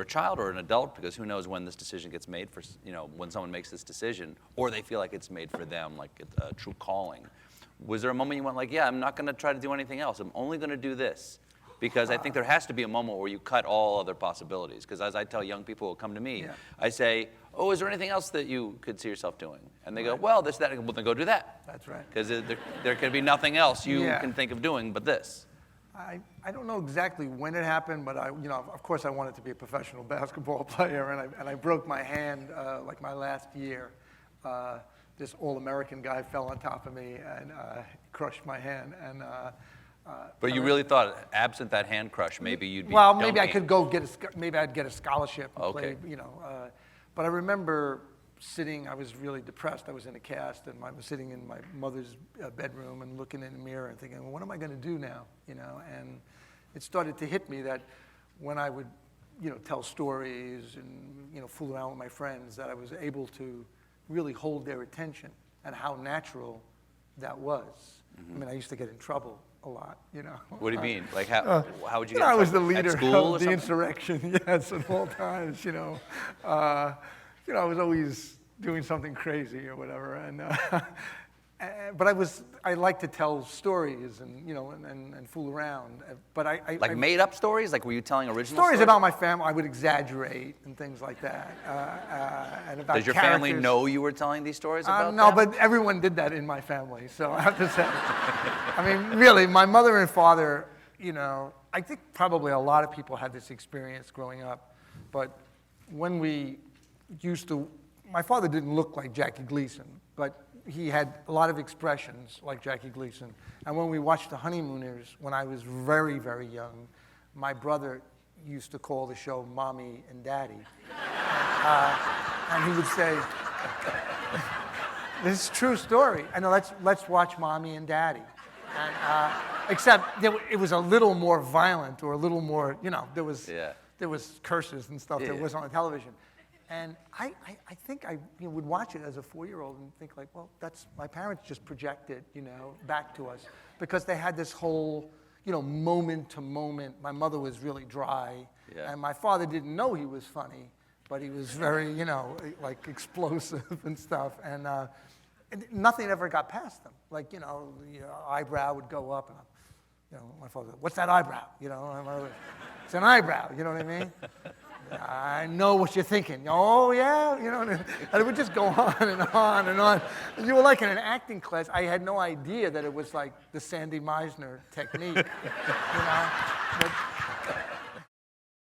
child or an adult, because who knows when this decision gets made for, when someone makes this decision, or they feel like it's made for them, like it's a true calling. Was there a moment you went like, yeah, I'm not going to try to do anything else. I'm only going to do this? Because I think there has to be a moment where you cut all other possibilities. Because as I tell young people who come to me, I say, oh, is there anything else that you could see yourself doing? And they go, well, this, that. Well, then go do that. That's right. Because there could be nothing else you can think of doing but this. I don't know exactly when it happened, but of course I wanted to be a professional basketball player, and I broke my hand like my last year. This All-American guy fell on top of me and crushed my hand. And but you really thought, absent that hand crush, maybe you'd be well, maybe I could go maybe I'd get a scholarship and okay. play, but I remember sitting, I was really depressed. I was in a cast, and I was sitting in my mother's bedroom and looking in the mirror and thinking, well, what am I going to do now? And it started to hit me that when I would, tell stories and, fool around with my friends, that I was able to really hold their attention and how natural that was. Mm-hmm. I mean, I used to get in trouble a lot, What do you mean? Like how would you get in trouble? I was the leader at school of the insurrection, yes, at all times, I was always doing something crazy or whatever, and but I like to tell stories and and fool around. But I like made up stories. Like were you telling original stories about my family? I would exaggerate and things like that. And about Does your family know you were telling these stories about no, them? but everyone did that in my family. So I have to say, I mean, really, my mother and father. I think probably a lot of people had this experience growing up. But when we used to, my father didn't look like Jackie Gleason, but he had a lot of expressions like Jackie Gleason. And when we watched The Honeymooners, when I was very, very young, my brother used to call the show Mommy and Daddy. And he would say, this is a true story. I know, let's watch Mommy and Daddy. And, except it was a little more violent or a little more, there was curses and stuff that was on the television. And I think I would watch it as a 4-year-old and think like, well, that's my parents just projected, back to us, because they had this whole, moment to moment. My mother was really dry, and my father didn't know he was funny, but he was very, like explosive and stuff, and nothing ever got past them. Like, eyebrow would go up, and my father, what's that eyebrow? My mother, it's an eyebrow. You know what I mean? I know what you're thinking. Oh, yeah, and it would just go on and on and on. You were like in an acting class. I had no idea that it was like the Sandy Meisner technique, But